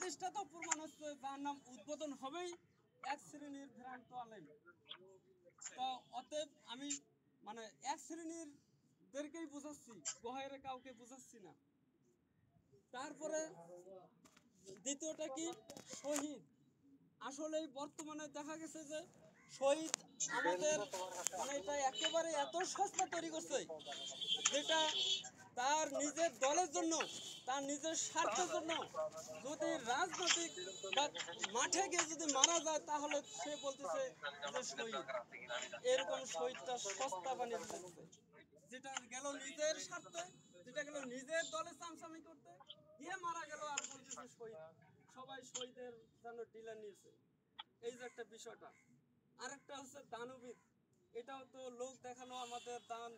হাদিসটা তো প্রমাণ হচ্ছে যার নাম উদ্বোধন হবেই এক শ্রেণীর ভ্রান্ত আলেম। তো অতএব আমি মানে এক শ্রেণীর দেরকেই বুঝাচ্ছি, গহেরে কাউকে বুঝাচ্ছি না। তারপরে দ্বিতীয়টা কি, শহীদ। আসলেই বর্তমানে দেখা গেছে যে শহীদ আমাদের মানে এটা একেবারে এত সস্তা তৈরি করছে, যেটা তার নিজের দলের জন্য, তার নিজের স্বার্থের জন্য যদি রাজনৈতিক বা মাঠে গিয়ে যদি মারা যায়, তাহলে সে বলতেছে যে শহীদ। এরকম শহীদটা সস্তা বানিয়ে দিতেছে, যেটা গেল নিজের স্বার্থে, যেটা গেল নিজের দলে চামচামি করতে গিয়ে মারা গেল, আর বলতেছে শহীদ। সবাই শহীদের যেন ডিলার নিয়েছে, এই যে একটা বিষয়টা। আরেকটা হচ্ছে দানবীর। এটাও তো লোক দেখানো, আমাদের দান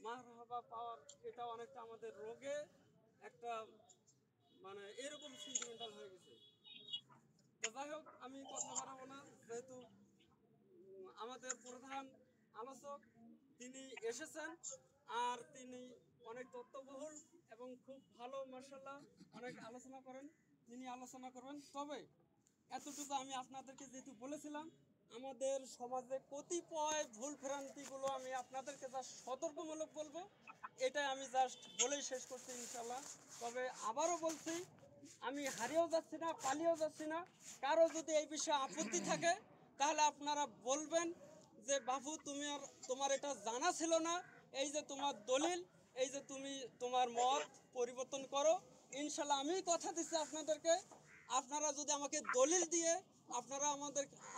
মারহাবা পাওয়ার, এটা অনেকটা আমাদের রোগে একটা মানে এরকম সেন্টিমেন্টাল হয়ে গেছে। তো যাই হোক, আমি কথা বাড়াবো না, যেহেতু আমাদের প্রধান আলোচক তিনি এসেছেন, আর তিনি অনেক তথ্যবহুল এবং খুব ভালো মার্শাল্লাহ অনেক আলোচনা করেন, তিনি আলোচনা করবেন। তবে এতটুকু আমি আপনাদেরকে যেহেতু বলেছিলাম, আমাদের সমাজে কতিপয় ভুল ভ্রান্তিগুলো আমি আপনাদেরকে জাস্ট সতর্কমূলক বলবো, এটাই আমি জাস্ট বলেই শেষ করছি ইনশাল্লাহ। তবে আবারও বলছি, আমি হারিয়েও যাচ্ছি না, পালিয়েও যাচ্ছি না। কারো যদি এই বিষয়ে আপত্তি থাকে, তাহলে আপনারা বলবেন যে বাবু তুমি আর তোমার এটা জানা ছিল না, এই যে তোমার দলিল, এই যে তুমি তোমার মত পরিবর্তন করো। ইনশাল্লাহ আমি কথা দিচ্ছি আপনাদেরকে, আপনারা যদি আমাকে দলিল দিয়ে আপনারা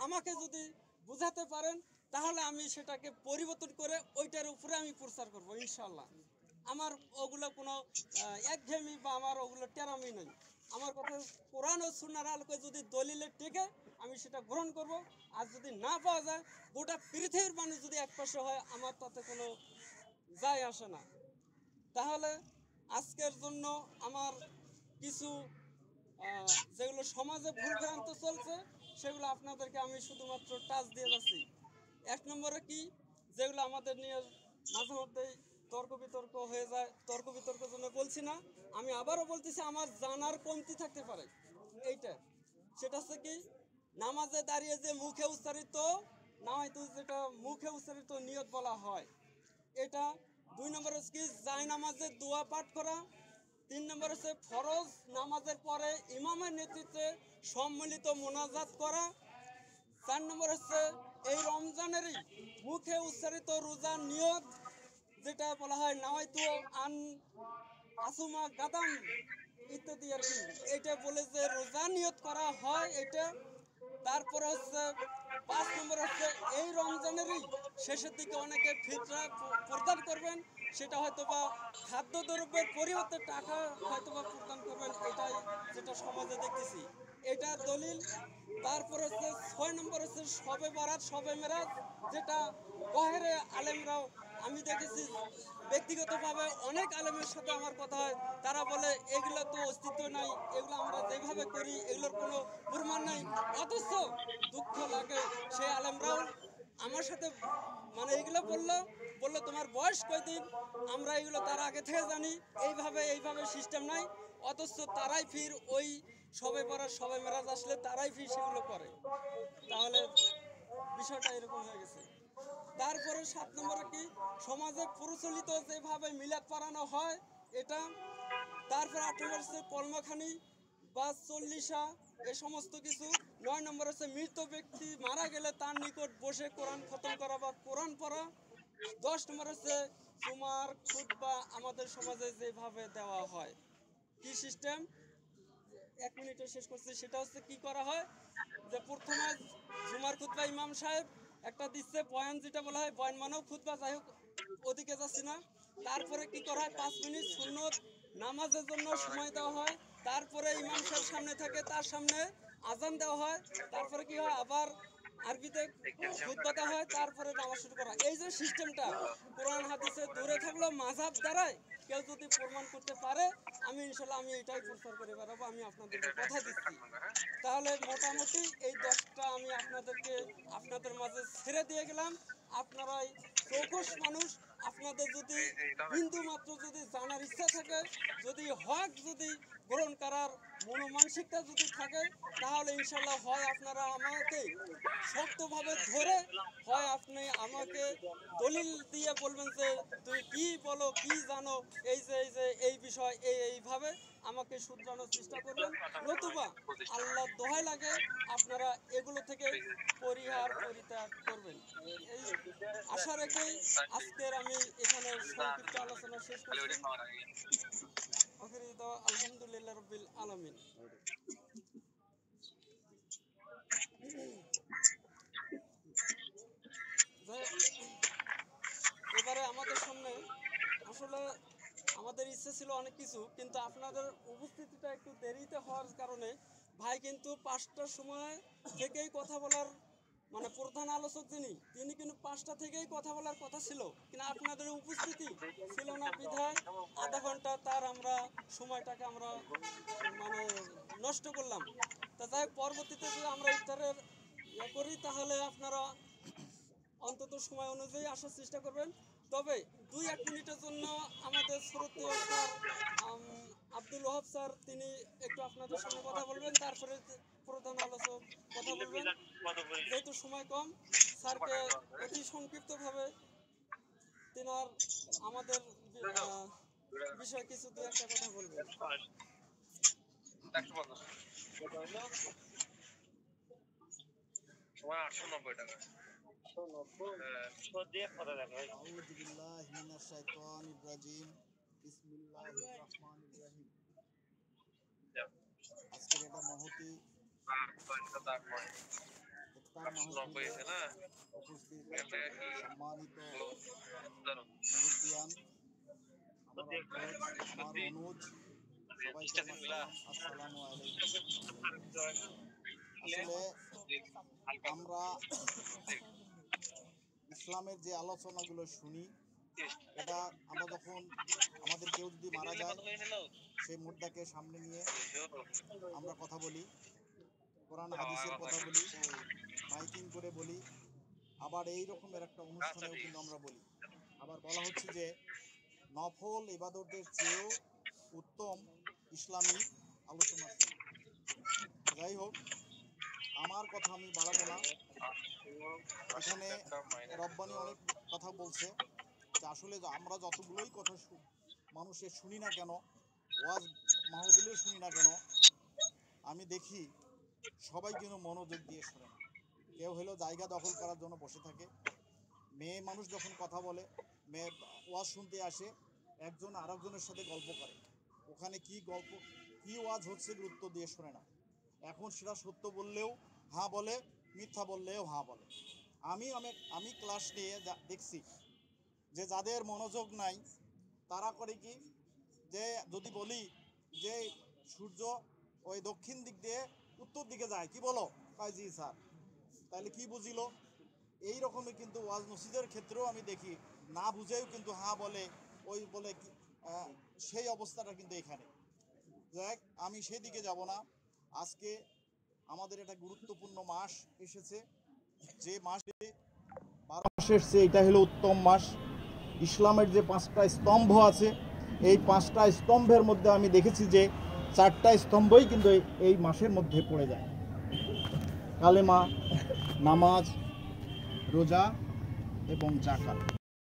আমাকে যদি বুঝাতে পারেন, তাহলে আমি সেটাকে পরিবর্তন করে ওইটার উপরে আমি প্রচার করব ইনশাল্লাহ। আমার ওগুলো কোনো একঘেয়েমি বা আমার ওগুলো টেরামি নেই। আমার কথা কোরআন ও সুন্নাহর আলোকে যদি দলিলে টেকে, আমি সেটা গ্রহণ করব। আর যদি না পাওয়া যায়, গোটা পৃথিবীর মানুষ যদি একপাশে হয়, আমার তাতে কোনো যায় আসে না। তাহলে আজকের জন্য আমার কিছু যেগুলো সমাজে ভুলভ্রান্ত চলছে, সেগুলো আপনাদেরকে আমি শুধুমাত্র টাচ দিয়ে যাচ্ছি। এক নম্বরে কি, যেগুলো আমাদের নিয়ে মাঝে মধ্যেই তর্ক বিতর্ক হয়ে যায়, তর্ক বিতর্কের জন্য বলছি না, আমি আবারও বলতেছি, আমার জানার কমতি থাকতে পারে এইটা। সেটা হচ্ছে কি, নামাজে দাঁড়িয়ে যে মুখে উচ্চারিত নামাইতু, যেটা মুখে উচ্চারিত নিয়ত বলা হয়, এটা। দুই নম্বর হচ্ছে কি, জায় নামাজে দোয়া পাঠ করা। তিন নম্বর হচ্ছে ফরজ নামাজের পরে ইমামের নেতৃত্বে সম্মিলিত মোনাজাত করা। চার নম্বর হচ্ছে এই রমজানেরই মুখে উচ্চারিত রোজার নিয়ত, যেটা বলা হয় নাওয়াইতু আন আসুমা গাদাম ইত্যাদি আর কি, এটা বলে যে রোজা নিয়ত করা হয় এটা। তারপরে হচ্ছে 5 নম্বর হচ্ছে এই রমজানেরই শেষের দিকে অনেকে ফিতরা প্রদান করবেন, সেটা হয়তো বা খাদ্যদ্রব্যের পরিবর্তে টাকা হয়তো বা প্রদান করবেন, এটাই যেটা সমাজে দেখতেছি, এটা দলিল। তারপর হচ্ছে 6 নম্বর হচ্ছে শবে বারাত, শবে মেরাজ, যেটা গহেরে আলেমরাও, আমি দেখেছি ব্যক্তিগতভাবে অনেক আলেমের সাথে আমার কথা হয়, তারা বলে এগুলো তো অস্তিত্ব নাই, এগুলো আমরা যেভাবে করি এগুলোর কোনো প্রমাণ নাই। অথচ দুঃখ লাগে, সেই আলেমরাও আমার সাথে মানে এগুলো বললো, তোমার বয়স কয়দিন, আমরা এগুলো তার আগে থেকে জানি, এইভাবে সিস্টেম নাই। অথচ তারাই ফির ওই সবে পড়ার সবে মেরাজ আসলে তারাই ফির সেগুলো করে। তাহলে বিষয়টা এরকম হয়ে গেছে। তারপরে 7 নম্বরে কি, সমাজে প্রচলিত যেভাবে মিলাদ পড়ানো হয় এটা। তারপর 8 নম্বর হচ্ছে কলমাখানি বা চল্লিশা, এ সমস্ত কিছু। 9 নম্বর হচ্ছে মৃত ব্যক্তি মারা গেলে তার নিকট বসে কোরআন খতম করা বা কোরআন পড়া। 10 নম্বর হচ্ছে জুমার খুতবা আমাদের সমাজে যেভাবে দেওয়া হয়, কি সিস্টেম, 1 মিনিটে শেষ করছি। সেটা হচ্ছে কি করা হয়, যে প্রথমে জুমার খুতবা ইমাম সাহেব একটা দিচ্ছে বয়ান, যেটা বলা হয় বয়ান মানেও খুতবা, যাই হোক ওদিকে যাচ্ছি না। তারপরে কি করা হয়, 5 মিনিট সুন্নত নামাজের জন্য সময় দেওয়া হয়। তারপরে ইমাম সাহেব সামনে থাকে, তার সামনে আজান দেওয়া হয়। তারপরে কি হয়, আবার আরবিতে খুতবা দেওয়া হয়, তারপরে নামাজ শুরু করা। এই যে সিস্টেমটা কোরআন হাদিসে দূরে থাকলেও মাযহাব দ্বারাই কেউ যদি প্রমাণ করতে পারে, আমি ইনশাল্লাহ আমি এটাই প্রচার করে বেড়াবো, আমি আপনাদেরকে কথা দিচ্ছি। তাহলে মোটামুটি এই 10টা আমি আপনাদের মাঝে ছেড়ে দিয়ে গেলাম। আপনারাই চৌকস মানুষ, আপনাদের যদি বিন্দু মাত্র যদি জানার ইচ্ছা থাকে, যদি হক যদি গ্রহণ করার মনোমানসিকতা যদি থাকে তাহলে ইনশাল্লাহ হয় আপনারা আমাকে শক্তভাবে ধরে, হয় আপনি আমাকে দলিল দিয়ে বলবেন যে তুমি কি বলো, কি জানো, এই যে এই বিষয় এইভাবে আমাকে শুধরানোর চেষ্টা করবেন। নতুবা আল্লাহ দোহাই লাগে আপনারা এগুলো থেকে পরিত্যাগ করবেন। এই আশা রেখেই আজকের আমি এখানে সংক্ষিপ্ত আলোচনা শেষ করছি। আলহামদুলিল্লাহ রব্বিল আলামিন। এবারে আমাদের সামনে আসলে আমাদের ইচ্ছে ছিল অনেক কিছু, কিন্তু আপনাদের উপস্থিতিটা একটু দেরিতে হওয়ার কারণে ভাই কিন্তু 5টার সময় থেকেই কথা বলার, মানে প্রধান আলোচক তিনি কিন্তু 5টা থেকেই কথা বলার কথা ছিল, কিন্তু আপনাদের উপস্থিতি ছিল না বিধায় আধা ঘন্টা তার আমরা সময়টাকে আমরা মানে নষ্ট করলাম। তা যাই হোক, পরবর্তীতে যদি আমরা ইফতারের করি তাহলে আপনারা অন্তত সময় অনুযায়ী আসার চেষ্টা করবেন। তবে 2-1 মিনিটের জন্য আমাদের শ্রদ্ধেয় স্যার আব্দুল ওহাব স্যার তিনি একটু আপনাদের সঙ্গে কথা বলবেন, তারপরে প্রধান আলোচক কথা বলবেন। যেহেতু সময় কম, স্যারকে অতি সংক্ষিপ্তভাবে তিনার আমাদের বিষয়ে কিছু 2-1টা কথা বলবেন। আজকের এটা মহতি উপস্থিত সম্মানিত মুরব্বিয়ান, আমার অনুজ, সবাইকে আসসালামু আলাইকুম। আসলে আমরা ইসলামের যে আলোচনাগুলো শুনি, এটা আমরা যখন আমাদের কেউ যদি মারা যায় সেই মুর্দাকে সামনে নিয়ে আমরা কথা বলি, কোরআন হাদিসের কথা বলি, মাইকিং করে বলি, আবার এই রকমের একটা অনুষ্ঠানেও কিন্তু আমরা বলি। আবার বলা হচ্ছে যে নফল ইবাদতের চেয়েও উত্তম ইসলামী আলোচনা। যাই হোক, আমার কথা আমি বাড়াবো না। এখানে রব্বানি অনেক কথা বলছে যে আসলে আমরা যতগুলোই কথা মানুষের শুনি না কেন, ওয়াজ মাহফিলেও শুনি না কেন, আমি দেখি সবাই যেন মনোযোগ দিয়ে শোনে না। কেউ হলো জায়গা দখল করার জন্য বসে থাকে। মেয়ে মানুষ যখন কথা বলে, মেয়ে ওয়াজ শুনতে আসে, একজন আরেকজনের সাথে গল্প করে, ওখানে কি গল্প কি ওয়াজ হচ্ছে গুরুত্ব দিয়ে শোনে না। এখন সেটা সত্য বললেও হ্যাঁ বলে, মিথ্যা বললেও হ্যাঁ বলে। আমি ক্লাস নিয়ে দেখছি যে যাদের মনোযোগ নাই তারা করে কি, যে যদি বলি যে সূর্য ওই দক্ষিণ দিক দিয়ে উত্তর দিকে যায়, কি বলো? কয় জি স্যার। তাহলে কি বুঝিল? এই রকমই কিন্তু ওয়াজ মসজিদের ক্ষেত্রেও আমি দেখি, না বুঝেও কিন্তু হ্যাঁ বলে, ওই বলে সেই অবস্থাটা কিন্তু এখানে। যাক, আমি সেদিকে যাব না। আজকে আমাদের একটা গুরুত্বপূর্ণ মাস এসেছে, যে মাসে 12 মাস এসছে, এটা হলো উত্তম মাস। ইসলামের যে 5টা স্তম্ভ আছে, এই 5টা স্তম্ভের মধ্যে আমি দেখেছি যে 4টা স্তম্ভই কিন্তু এই মাসের মধ্যে পড়ে যায়। কালেমা, নামাজ, রোজা এবং যাকাত।